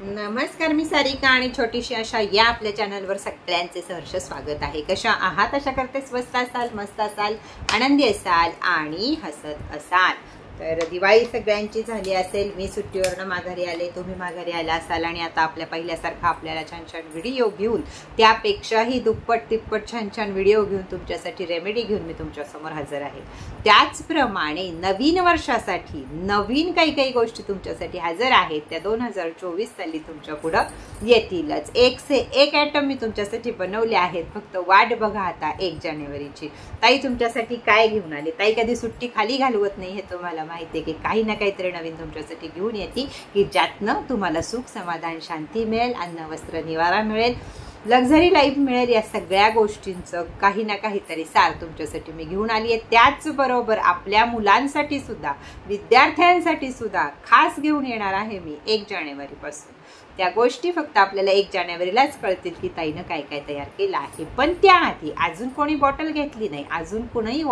नमस्कार, मी सारिका आणि छोटीशी आशा या आपल्या चॅनलवर सगळ्यांचे सहर्ष स्वागत आहे। कशा आहात? आशा करते स्वस्त असाल, मस्त असाल, आनंदी असाल आणि हसत असाल। तर दिवाळी सगळ्यांची झाली असेल। मी सुट्टीवरनं माघारी आले, तुम्ही माघारी आला असाल आणि आता आपल्या पहिल्यासारखा आपल्याला छान छान व्हिडिओ घेऊन, त्यापेक्षाही दुप्पट तिप्पट छान छान व्हिडिओ घेऊन, तुमच्यासाठी रेमेडी घेऊन मी तुमच्यासमोर हजर आहे। त्याचप्रमाणे नवीन वर्षासाठी नवीन काही गोष्टी तुमच्यासाठी हजर आहेत। त्या 2024 साली तुमच्या पुढं येतीलच। एक से एक आयटम मी तुमच्यासाठी बनवले आहेत। फक्त वाट बघा आता 1 जानेवारीची। ताई तुमच्यासाठी काय घेऊन आले? ताई कधी सुट्टी खाली घालवत नाही, हे तुम्हाला माहिती आहे की काही ना काहीतरी नवीन तुमच्यासाठी घेऊन येते की ज्यातनं तुम्हाला सुख, समाधान, शांती मिळेल, अन्न, वस्त्र, निवारा मिळेल, लक्झरी लाईफ मिळेल। या सगळ्या गोष्टींचं काही ना काहीतरी सार तुमच्यासाठी मी घेऊन आली आहे। त्याचबरोबर आपल्या मुलांसाठी सुद्धा, विद्यार्थ्यांसाठी सुद्धा खास घेऊन येणार आहे मी 1 जानेवारीपासून। त्या गोष्टी फक्त आपल्याला 1 जानेवारीलाच कळतील की ताईनं काय काय तयार केलं आहे। पण त्याआधी अजून कोणी बॉटल घेतली नाही, अजून कोणी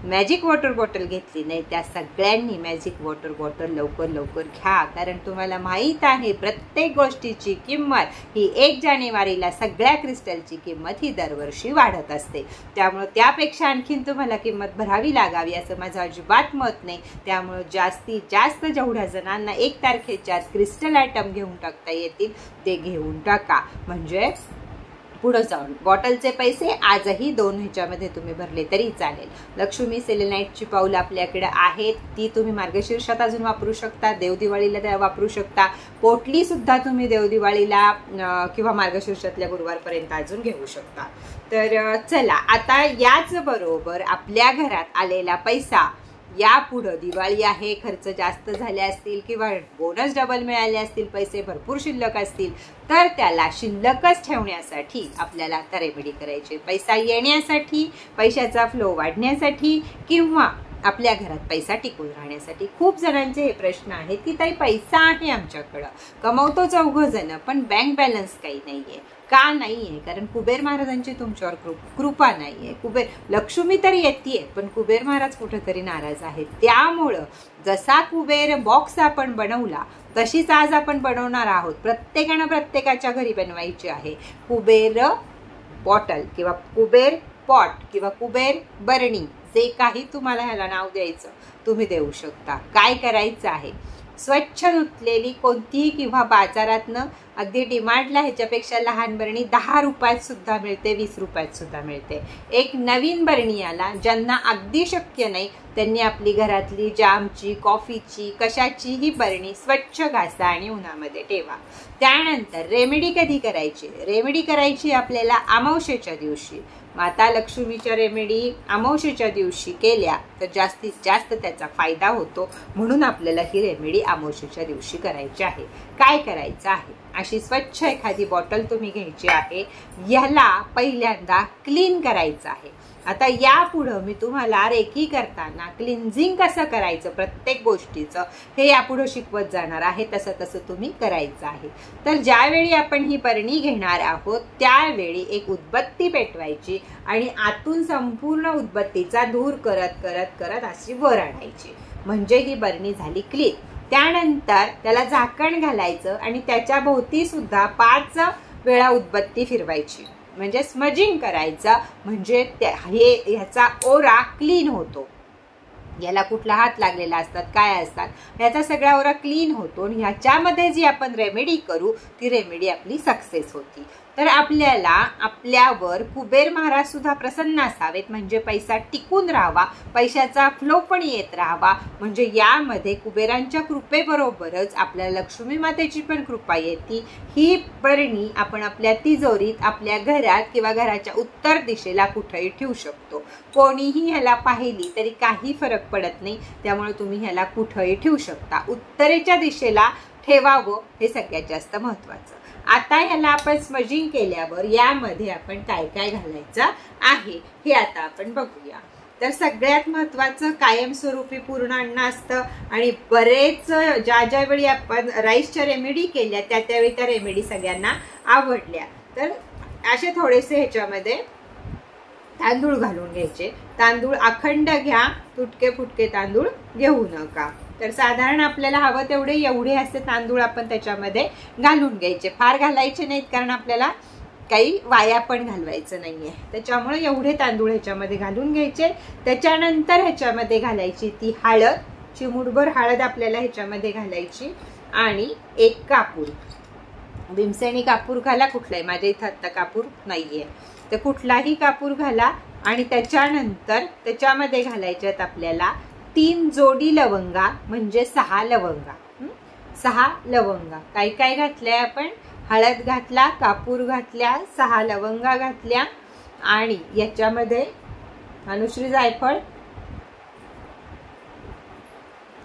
मॅजिक वॉटर बॉटल घेतली नाही, त्या सगळ्यांनी मॅजिक वॉटर बॉटल लवकर घ्या। कारण तुम्हाला माहीत आहे प्रत्येक गोष्टीची किंमत ही 1 जानेवारीला सगळ्या क्रिस्टलची किंमत ही दरवर्षी वाढत असते। त्यामुळे त्यापेक्षा आणखीन तुम्हाला किंमत भरावी लागावी असं माझं अजिबात मत नाही। त्यामुळे जास्तीत जास्त जेवढ्या जणांना 1 तारखेच्या क्रिस्टल आयटम घेऊन टाकता येतील ते घेऊन टाका। म्हणजे पुढे जाऊन बॉटलचे पैसे आजही 2 ह्याच्यामध्ये तुम्ही भरले तरी चालेल। लक्ष्मी सेलेनाइटची पाऊल आपल्याकडे आहेत, ती तुम्ही मार्गशीर्षात अजून वापरू शकता, देवदिवाळीला वापरू शकता। पोटली सुद्धा तुम्ही देवदिवाळीला किंवा मार्गशीर्षातल्या गुरुवारपर्यंत अजून घेऊ शकता। तर चला आता याच बरोबर आपल्या घरात आलेला पैसा, यापुढं दिवाळी आहे, खर्च जास्त झाले असतील किंवा बोनस डबल मिळाले असतील, पैसे भरपूर शिल्लक असतील, तर त्याला शिल्लकच ठेवण्यासाठी आपल्याला आता रेमेडी करायची। पैसा येण्यासाठी, पैशाचा फ्लो वाढण्यासाठी किंवा आपल्या घरात पैसा टिकून राहण्यासाठी। खूप जणांचे हे प्रश्न आहेत की ताई पैसा आहे आमच्याकडं, कमवतो 4 जण, पण बँक बॅलन्स काही नाहीये। का नाहीये? कारण कुबेर महाराजांची तुमच्यावर कृपा नाहीये। कुबेर लक्ष्मी तर येते पण कुबेर महाराज कुठेतरी नाराज आहेत। त्यामुळं जसा कुबेर बॉक्स आपण बनवला तशीच आज आपण बनवणार आहोत। प्रत्येकानं प्रत्येकाच्या घरी बनवायची आहे कुबेर बॉटल किंवा कुबेर पॉट किंवा कुबेर बरणी, जे काही तुम्हाला ह्याला नाव द्यायचं तुम्ही देऊ शकता। काय करायचं आहे? स्वच्छ धुतलेली कोणतीही किंवा बाजारातनं अगदी डिमांडला ह्याच्यापेक्षा लहान बरणी 10 रुपयात सुद्धा मिळते, 20 रुपयात सुद्धा मिळते। एक नवीन बरणी आला, ज्यांना अगदी शक्य नाही त्यांनी आपली घरातली जामची, कॉफीची, कशाचीही बरणी स्वच्छ घासा आणि उन्हामध्ये ठेवा। त्यानंतर रेमेडी कधी करायची? रेमेडी करायची आपल्याला अमावस्येच्या दिवशी। माता लक्ष्मीच्या रेमेडी अमावस्येच्या दिवशी केल्या तर जास्तीत जास्त त्याचा फायदा होतो, म्हणून आपल्याला ही रेमेडी अमावस्येच्या दिवशी करायची आहे। काय करायचं आहे? अशी स्वच्छ एखादी बॉटल तुम्ही घ्यायची आहे, याला पहिल्यांदा क्लीन करायचं आहे। आता यापुढं मी तुम्हाला रेकी करताना क्लिन्झिंग कसं करायचं प्रत्येक गोष्टीचं हे यापुढं शिकवत जाणार आहे। तसं तुम्ही करायचं आहे। तर ज्यावेळी आपण ही बरणी घेणार आहोत त्यावेळी एक उदबत्ती पेटवायची आणि आतून संपूर्ण उदबत्तीचा धूर करत अशी वर आणायची, म्हणजे ही बरणी झाली क्लीन। त्यानंतर त्याला झाकण घालायचं आणि त्याच्या भोवती सुद्धा 5 वेळा उदबत्ती फिरवायची, म्हणजे स्मजिंग करायचं, म्हणजे ह्याचा ओरा क्लीन होतो। याला कुठला हात लागलेला असतात, काय असतात, ह्याचा सगळा ओरा क्लीन होतो आणि ह्याच्यामध्ये जी आपण रेमेडी करू ती रेमेडी आपली सक्सेस होती। तर आपल्याला आपल्यावर कुबेर महाराज सुद्धा प्रसन्न असावेत, म्हणजे पैसा टिकून राहावा, पैशाचा फ्लो पण येत राहावा, म्हणजे यामध्ये कुबेरांच्या कृपेबरोबरच आपल्याला लक्ष्मी मातेची पण कृपा येते। ही बरणी आपण आपल्या तिजोरीत, आपल्या घरात किंवा घराच्या उत्तर दिशेला कुठेही ठेवू शकतो। कोणीही ह्याला पाहिली तरी काही फरक पडत नाही, त्यामुळे तुम्ही ह्याला कुठेही ठेवू शकता। उत्तरेच्या दिशेला ठेवावं हे सगळ्यात जास्त महत्वाचं। आता ह्याला आपण स्मजिंग केल्यावर यामध्ये आपण काय काय घालायचं आहे हे आता आपण बघूया। तर सगळ्यात महत्वाचं कायमस्वरूपी पूर्ण अन्न असतं आणि बरेच ज्या वेळी आपण राईसच्या रेमेडी केल्या त्यावेळी त्या रेमेडी सगळ्यांना आवडल्या। तर असे थोडेसे ह्याच्यामध्ये तांदूळ घालून घ्यायचे। तांदूळ अखंड घ्या, तुटके फुटके तांदूळ घेऊ नका। तर साधारण आपल्याला हवं तेवढे एवढे असे तांदूळ आपण त्याच्यामध्ये घालून घ्यायचे, फार घालायचे नाहीत कारण आपल्याला काही वाया पण घालवायचं नाहीये, त्याच्यामुळे एवढे तांदूळ ह्याच्यामध्ये घालून घ्यायचे. त्याच्यानंतर ह्याच्यामध्ये घालायची ती हळद, चिमूटभर हळद आपल्याला ह्याच्यामध्ये घालायची आणि एक कापूर, भीमसेनी कापूर घाला कुठलाही, माझ्या इथं आत्ता कापूर नाहीये तर कुठलाही कापूर घाला. आणि त्याच्यानंतर त्याच्यामध्ये घालायच्यात आपल्याला 3 जोडी लवंगा म्हणजे 6 लवंगा. 6 लवंगा काय काय घातल्या आपण, हळद घातला, कापूर घातल्या, 6 लवंगा घातल्या आणि याच्यामध्ये अनुश्री जायफळ,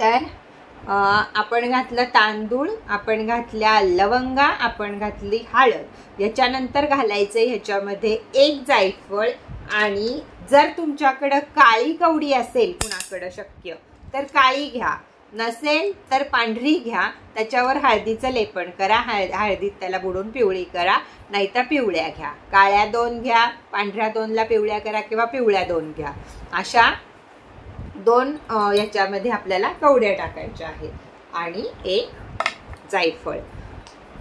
तर आपण घातलं तांदूळ, आपण घातल्या लवंगा, आपण घातली हळद. याच्यानंतर घालायचं ह्याच्यामध्ये 1 जायफळ आणि जर तुमच्याकडं काळी कवडी असेल कुणाकडं शक्य तर काळी घ्या, नसेल तर पांढरी घ्या, त्याच्यावर हळदीचं लेपन करा, हळदीत त्याला बुडून पिवळी करा, नाहीतर पिवळ्या घ्या. काळ्या 2 घ्या, पांढऱ्या 2ला पिवळ्या करा किंवा पिवळ्या 2 घ्या. अशा 2 याच्यामध्ये आपल्याला कवड्या टाकायच्या आहेत आणि 1 जायफळ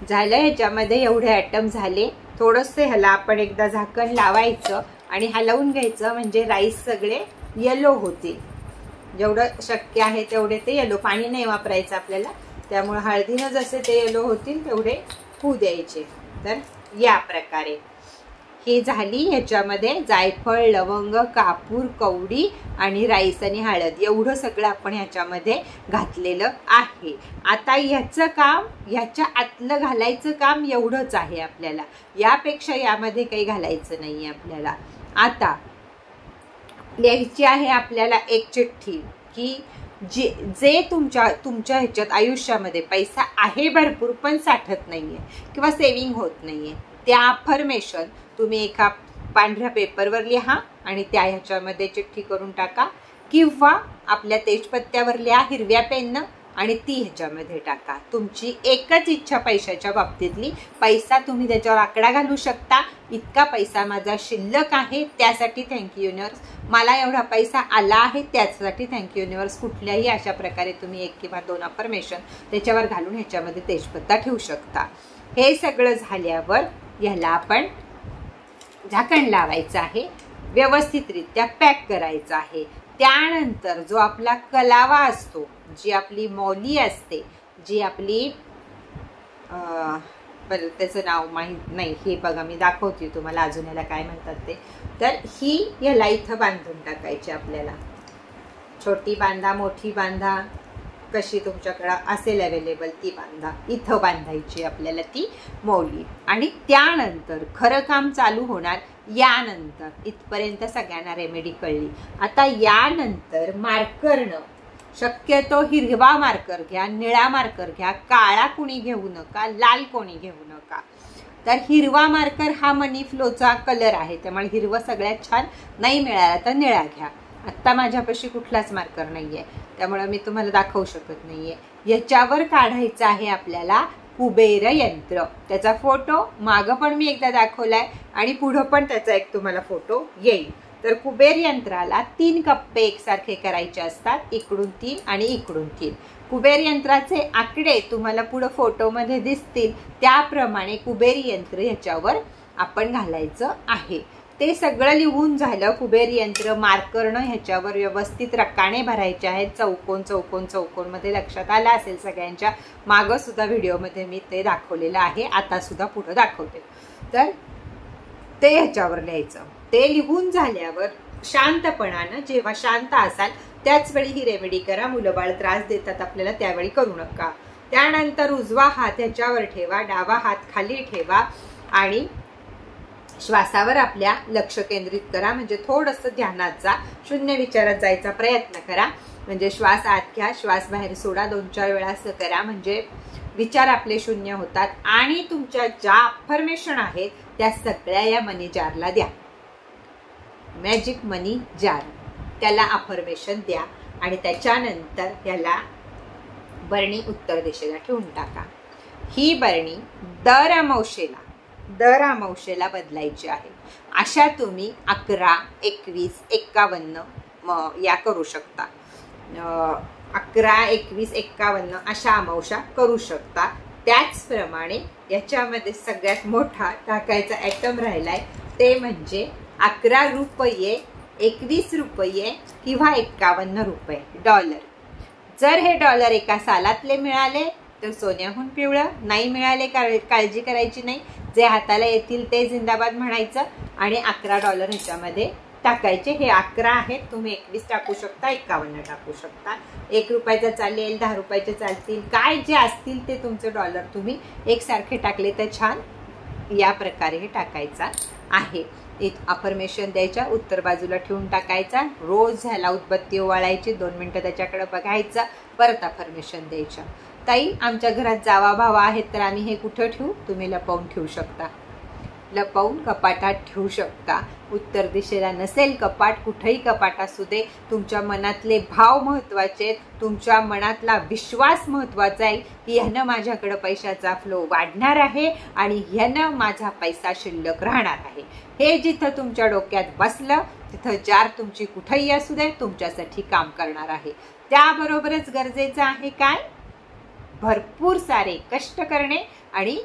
झालं. ह्याच्यामध्ये एवढे आयटम झाले. थोडंसं ह्याला आपण एकदा झाकण लावायचं आणि हलवून घ्यायचं म्हणजे राईस सगळे येलो होतील, जेवढं शक्य आहे तेवढे ते येलो. पाणी नाही वापरायचं आपल्याला, त्यामुळे हळदीनं जसे ते येलो होतील तेवढे होऊ द्यायचे. तर या प्रकारे ही झाली ह्याच्यामध्ये जायफळ, लवंग, कापूर, कवडी आणि राईस आणि हळद एवढं सगळं आपण ह्याच्यामध्ये घातलेलं आहे. आता ह्याचं काम, ह्याच्या आतलं घालायचं काम एवढंच आहे आपल्याला, यापेक्षा यामध्ये काही घालायचं नाही आपल्याला. आता लिहायची आहे आपल्याला एक चिठ्ठी की जे तुमच्या ह्याच्यात आयुष्यामध्ये पैसा आहे भरपूर पण साठत नाहीये किंवा सेव्हिंग होत नाहीये, त्या अफर्मेशन तुम्ही एका पांढऱ्या पेपरवर लिहा आणि त्या ह्याच्यामध्ये चिठ्ठी करून टाका किंवा आपल्या तेजपत्त्यावर लिहा हिरव्या पेननं आणि ती ह्याच्यामध्ये टाका. तुमची एकच इच्छा पैशाच्या बाबतीतली, पैसा तुम्ही त्याच्यावर आकडा घालू शकता, इतका पैसा माझा शिल्लक आहे त्यासाठी थँक्यू युनिवर्स, मला एवढा पैसा आला आहे त्यासाठी थँक्यू युनिवर्स. कुठल्याही अशा प्रकारे तुम्ही 1 किंवा 2 अफर्मेशन त्याच्यावर घालून ह्याच्यामध्ये तेजपत्ता ठेवू शकता. हे सगळं झाल्यावर ह्याला आपण झाकण लावायचं आहे, व्यवस्थितरित्या पॅक करायचं आहे. त्यानंतर जो आपला कलावा असतो, जी आपली मौली असते, जी आपली त्याचं नाव माहीत नाही, हे बघा मी दाखवते तुम्हाला अजून याला काय म्हणतात ते. तर ही याला इथं बांधून टाकायची आपल्याला, छोटी बांधा, मोठी बांधा, कशी तुमच्याकडे असेल अवेलेबल ती बांधा. इथं बांधायची आपल्याला ती मौली. आणि त्यानंतर खरं काम चालू होणार यानंतर. इथपर्यंत सगळ्यांना रेमेडी कळली. आता यानंतर मार्करनं, शक्यतो हिरवा मार्कर घ्या, निळा मार्कर घ्या, काळा कोणी घेऊ नका, लाल कोणी घेऊ नका. तर हिरवा मार्कर हा मनी फ्लोचा कलर आहे, त्यामुळे हिरवा सगळ्यात छान. नाही मिळाला तर निळा घ्या. आत्ता माझ्यापाशी कुठलाच मार्कर नाहीये त्यामुळे मी तुम्हाला दाखवू शकत नाहीये. याच्यावर काढायचं आहे आपल्याला कुबेर यंत्र. त्याचा फोटो मागं पण मी एकदा दाखवलाय आणि पुढं पण त्याचा एक तुम्हाला फोटो येईल. तर कुबेर यंत्राला 3 कप्पे एकसारखे करायचे असतात, इकडून 3 आणि इकडून 3. कुबेर यंत्राचे आकडे तुम्हाला पुढे फोटोमध्ये दिसतील, त्याप्रमाणे कुबेर यंत्र ह्याच्यावर आपण घालायचं आहे. ते सगळं लिहून झालं. कुबेर यंत्र मार्करनं ह्याच्यावर व्यवस्थित रकाने भरायचे आहेत, चौकोन चौकोन चौकोन मध्ये. लक्षात आलं असेल सगळ्यांच्या, मागं सुद्धा व्हिडिओमध्ये मी ते दाखवलेलं आहे, आता सुद्धा पुढे दाखवते. तर ते ह्याच्यावर लिहायचं. ते लिहून झाल्यावर शांतपणानं, जेव्हा शांत असाल त्याच वेळी ही रेमेडी करा. मुलं बाळ त्रास देतात आपल्याला त्यावेळी करू नका. त्यानंतर उजवा हात ह्याच्यावर ठेवा, डावा हात खाली ठेवा आणि श्वासावर आपल्या लक्ष केंद्रित करा. म्हणजे थोडंसं ध्यानात जा, शून्य विचारात जायचा प्रयत्न करा. म्हणजे श्वास आत घ्या, श्वास बाहेर सोडा, 2-4 वेळा असं करा. म्हणजे विचार आपले शून्य होतात. आणि तुमच्या ज्या अफर्मेशन आहेत त्या सगळ्या या मनी जारला द्या. मॅजिक मनी जार, त्याला अफर्मेशन द्या आणि त्याच्यानंतर त्याला बरणी उत्तर दिशेला ठेवून टाका. ही बरणी दर अमावस्येला बदलायची आहे. अशा तुम्ही 11, 21, 51 या करू शकता. 11, 21, 51 अशा अमावस्या करू शकता। त्याचप्रमाणे याच्यामध्ये सगळ्यात मोठा टाकायचा आयटम राहिलाय ते म्हणजे 11 रुपये, 21 रुपये किंवा 51 रुपये डॉलर। जर हे डॉलर एका सालातले मिळाले तर सोन्याहून पिवळं, नाही मिळाले काळजी करायची नाही, जे हाताला येतील ते जिंदाबाद म्हणायचं आणि 11 डॉलर ह्याच्यामध्ये टाकायचे। हे 11 आहेत, तुम्ही 21 टाकू शकता, 51 टाकू शकता, 1 रुपयाचा चालेल, 10 रुपयाचे चालतील, काय जे असतील ते तुमचे डॉलर तुम्ही एकसारखे टाकले तर छान। या प्रकारे हे टाकायचा आहे। एक अफर्मेशन द्यायच्या, उत्तर बाजूला ठेवून टाकायचा, रोज ह्याला उदबत्ती ओवाळायची, 2 मिनिटं त्याच्याकडे बघायचं, परत अफर्मेशन द्यायच्या। ताई आमच्या घरात जावा भावा आहेत तर आम्ही हे कुठं ठेवू? तुम्ही लपवून ठेवू शकता, लपवून कपाटात ठेवू शकता। उत्तर दिशेला नसेल कपाट, कुठेही कपाट असू दे, तुमच्या मनातले भाव महत्वाचे, तुमच्या मनातला विश्वास महत्वाचा आहे की ह्यानं माझ्याकडे पैशाचा फ्लो वाढणार आहे आणि ह्यानं माझा पैसा शिल्लक राहणार आहे। हे जिथं तुमच्या डोक्यात बसलं तिथं जार तुमची कुठेही असू दे तुमच्यासाठी काम करणार आहे। त्याबरोबरच गरजेचं आहे काय? भरपूर सारे कष्ट करणे आणि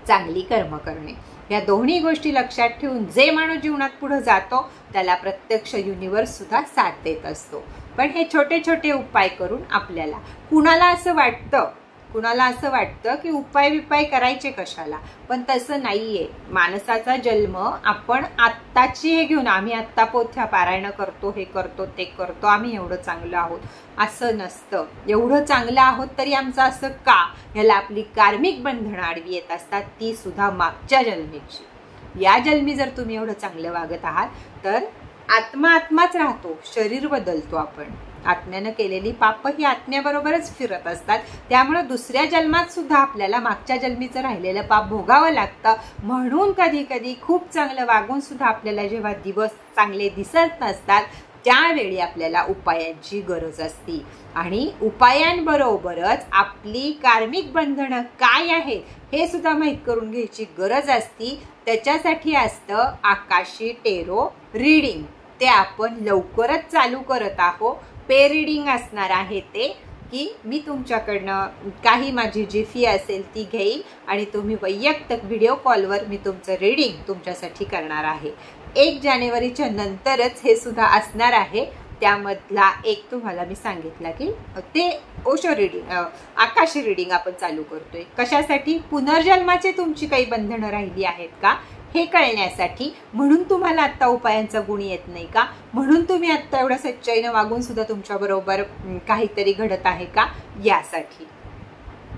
चांगली कर्म करणे। या दोन्ही गोष्टी लक्षात ठेवून जे माणूस जीवनात पुढे जातो त्याला प्रत्यक्ष युनिवर्स सुद्धा साथ देत असतो। पण हे छोटे छोटे उपाय करून आपल्याला कुणाला असं वाटतं की उपाय करायचे कशाला, पण तसं नाहीये। माणसाचा जन्म आपण आत्ताची हे घेऊन, आम्ही आत्ता पोथ्या पारायण करतो, हे करतो ते करतो, आम्ही एवढं चांगलं आहोत असं नसतं। एवढं चांगलं आहोत तरी आमचं असं का? याला आपली कार्मिक बंधनं आडवी येत असतात, ती सुद्धा मागच्या जन्मीची। या जन्मी जर तुम्ही एवढं चांगलं वागत आहात तर आत्माच राहतो, शरीर बदलतो आपण। आत्म्यानं केलेली पाप ही आत्म्याबरोबरच फिरत असतात, त्यामुळे दुसऱ्या जन्मात सुद्धा आपल्याला मागच्या जन्मीचं राहिलेलं पाप भोगावं लागतं। म्हणून कधी कधी खूप चांगलं वागून सुद्धा आपल्याला जेव्हा दिवस चांगले दिसत नसतात त्यावेळी आपल्याला उपायांची गरज असते आणि उपायांबरोबरच आपली कार्मिक बंधनं काय आहेत हे सुद्धा माहीत करून घ्यायची गरज असती। त्याच्यासाठी असतं आकाशी टेरो रीडिंग, ते आपण लवकरच चालू करत आहोत। पे रीडिंग असणार आहे ते की मी तुमच्याकडनं काही माझी जी फी असेल ती घेईल आणि तुम्ही वैयक्तिक व्हिडिओ कॉलवर मी तुमचं रीडिंग तुमच्यासाठी करणार आहे। 1 जानेवारीच्या नंतरच हे सुद्धा असणार आहे। त्यामधला एक तुम्हाला मी सांगितलं की ते ओशो रीडिंग, आकाशी रीडिंग आपण चालू करतोय कशासाठी? पुनर्जन्माचे तुमची काही बंधनं राहिली आहेत का हे कळण्यासाठी। म्हणून तुम्हाला आत्ता उपायांचा गुण येत नाही का? म्हणून तुम्ही आत्ता एवढ्या सच्चाईनं वागून सुद्धा तुमच्या बरोबर काहीतरी घडत आहे का यासाठी।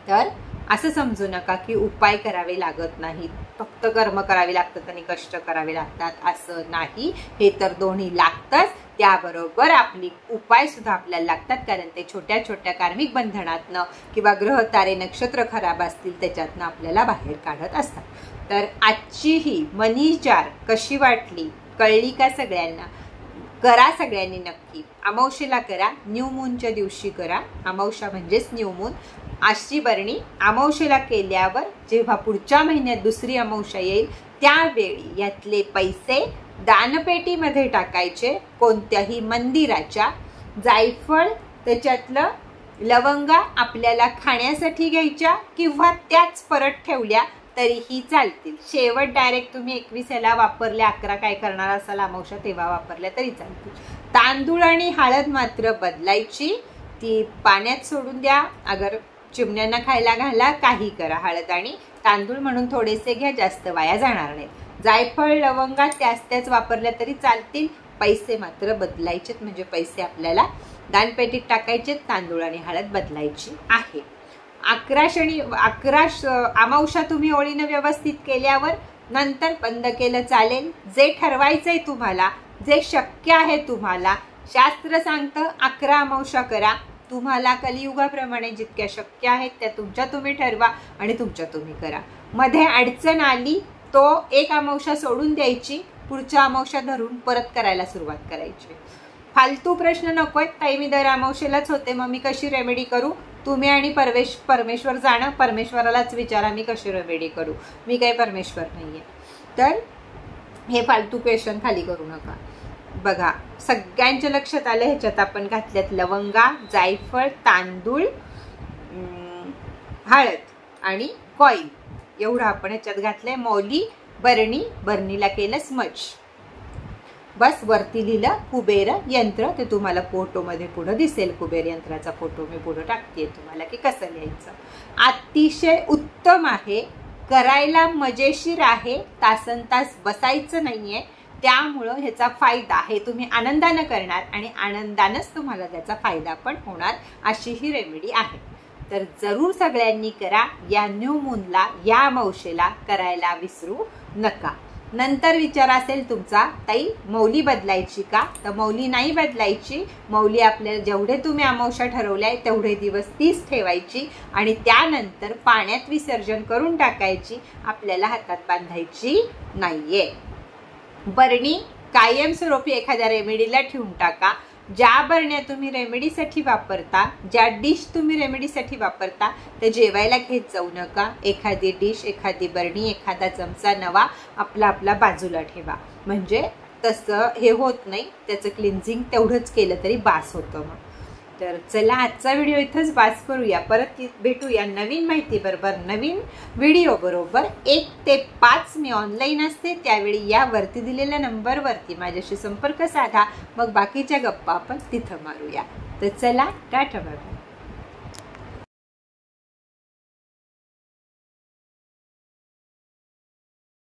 तर असं समजू नका की उपाय करावे लागत नाहीत, फक्त कर्म करावे लागतात आणि कष्ट करावे लागतात, असं नाही। हे तर दोन्ही लागतंच, त्याबरोबर आपली उपाय सुद्धा आपल्याला लागतात, कारण ते छोट्या छोट्या कार्मिक बंधनातनं किंवा ग्रह तारे नक्षत्र खराब असतील त्याच्यातनं आपल्याला बाहेर काढत असतात। तर आजची ही मनी जार कशी वाटली, कळली का सगळ्यांना? करा सगळ्यांनी नक्की, अमावस्येला करा, न्यू मूनच्या दिवशी करा। अमावस्या म्हणजेच न्यू मून, आजची बरणी अमावस्येला केल्यावर जेव्हा पुढच्या महिन्यात दुसरी अमावस्या येईल त्यावेळी यातले पैसे दानपेटीमध्ये टाकायचे, कोणत्याही मंदिराच्या। जायफळ त्याच्यातलं लवंगा आपल्याला खाण्यासाठी घ्यायच्या किंवा त्याच परत ठेवल्या तरीही चालतील। शेवट डायरेक्ट तुम्ही 21 ह्याला वापरल्या, 11 काय करणार असाल अमावस्या तेव्हा वापरल्या तरी चालतील। तांदूळ आणि हळद मात्र बदलायची, ती पाण्यात सोडून द्या, अगर चिमण्यांना खायला घाला, काही करा। हळद आणि तांदूळ म्हणून थोडेसे घ्या, जास्त वाया जाणार नाही। जायफळ लवंगा त्याच वापरल्या तरी चालतील, पैसे मात्र बदलायचेत, म्हणजे पैसे आपल्याला दानपेटीत टाकायचे, तांदूळ आणि हळद बदलायची आहे। 11 अमावस्या तुम्ही ओळीनं व्यवस्थित केल्यावर नंतर बंद केलं चालेल। जे ठरवायचंय तुम्हाला, जे शक्य आहे तुम्हाला, शास्त्र सांगतं 11 अमावस्या करा। तुम्हाला कलियुगाप्रमाणे जितक्या शक्य आहेत त्या तुमच्या तुम्ही ठरवा आणि तुमच्या तुम्ही करा। मध्ये अडचण आली तो 1 अमावस्या सोडून द्यायची, पुढच्या अमावस्या धरून परत करायला सुरुवात करायची। फालतू प्रश्न नकोय, ताई मी दर अमावस्येलाच होते मग मी कशी रेमेडी करू? तुम्ही आणि परमेश्वर जाणं, परमेश्वरालाच विचारा मी कशी रेमेडी करू, मी काही परमेश्वर नाहीये। तर हे फालतू क्वेश्चन खाली करू नका। बघा सगळ्यांच्या लक्षात आलं, ह्याच्यात आपण घातल्यात लवंगा, जायफळ, तांदूळ, हळद आणि कॉईल एवढं आपण ह्याच्यात घातलंय. मौली, बरणी, बरणीला केलं स्मज. बस वरती लिहिलं कुबेर यंत्र, ते तुम्हाला फोटोमध्ये पुढं दिसेल. कुबेर यंत्राचा फोटो मी पुढं टाकते तुम्हाला की कसं लिहायचं. अतिशय उत्तम आहे, करायला मजेशीर आहे, तासन तास बसायचं नाहीये, त्यामुळं ह्याचा फायदा हे तुम्ही आनंदानं करणार आणि आनंदानंच तुम्हाला त्याचा फायदा पण होणार, अशी ही रेमेडी आहे. तर जरूर सगळ्यांनी करा. या न्यू मूनला, या अमावस्येला करायला विसरू नका. नंतर विचार असेल तुमचा, ताई मौली बदलायची का? तर मौली नाही बदलायची. मौली आपल्याला जेवढे तुम्ही अमावस्या ठरवल्याय तेवढे दिवस तीच ठेवायची आणि त्यानंतर पाण्यात विसर्जन करून टाकायची. आपल्याला हातात बांधायची नाहीये. बरणी कायमस्वरूपी एखाद्या रेमेडीला ठेवून टाका. ज्या बरण्या तुम्ही रेमेडीसाठी वापरता, ज्या डिश तुम्ही रेमेडीसाठी वापरता, ते जेवायला घेत जाऊ नका. एखादी डिश, एखादी बरणी, एखादा चमचा नवा आपला आपला बाजूला ठेवा. म्हणजे तसं हे होत नाही, त्याचं क्लिन्झिंग तेवढंच केलं तरी बास होतं. मग तर चला आजचा व्हिडिओ इथंच बास करूया. परत भेटूया नवीन माहिती बरोबर, नवीन व्हिडिओ बरोबर. 1 ते 5 मी ऑनलाईन असते, त्यावेळी यावरती दिलेल्या नंबरवरती माझ्याशी संपर्क साधा. मग बाकीच्या गप्पा आपण तिथं मारूया. तर चला टाटा बाय.